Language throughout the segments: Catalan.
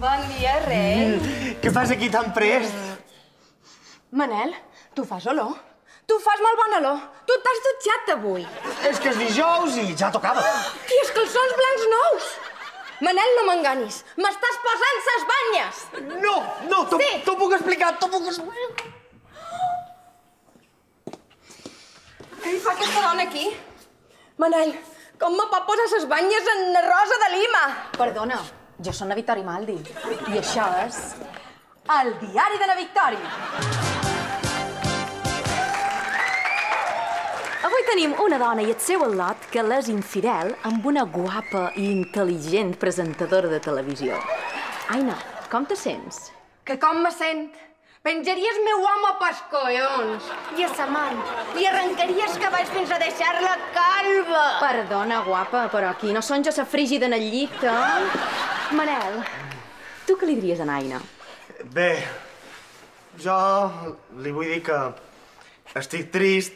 Bon dia, rei. Què fas aquí tan prest? Manel, tu fas olor? Tu fas molt bona olor. Tu t'has dutxat avui. És que és dijous i ja tocava. I els calçons blancs nous. Manel, no m'enganis. M'estàs posant ses banyes. No, t'ho Sí. puc explicar, t'ho puc explicar. Què hi fa aquesta dona aquí? Manel, com me pot posar ses banyes en Rosa de Lima? Perdona, jo soc na Victòria Maldi. I això és... El diari de na Victòria. Avui tenim una dona i el seu al·lot que l'és infidel amb una guapa i intel·ligent presentadora de televisió. Aina, com te sents? Que com me sent? Penjaries meu home pels collons i a sa man. Li arrencaries cabells fins a deixar-la calva. Perdona, guapa, però aquí no són jo sa frígida en el llit, eh? Manel, tu què li diries a Aina? Bé, jo li vull dir que estic trist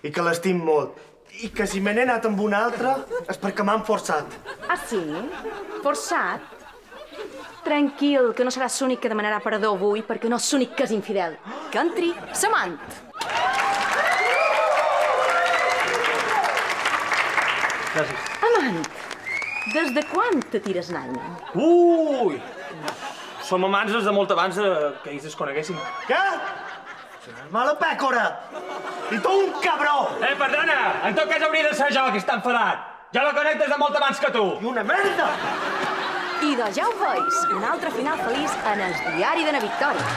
i que l'estim molt. I que si me n'he anat amb una altra és perquè m'han forçat. Ah, sí? Forçat? Tranquil, que no seràs l'únic que demanarà perdó avui perquè no és l'únic que és infidel. Que entri s'amant. Gràcies. Amant, des de quan te tires Naina? Ui! Som amants des de molt abans que ells es coneguessin. Què? Seràs mala pècora! I tu un cabró! Perdona! En tot cas hauria de ser jo que està enfadat. Jo la conec des de molt abans que tu. I una merda! I doncs ja ho veus, un altre final feliç en el diari de na Victòria.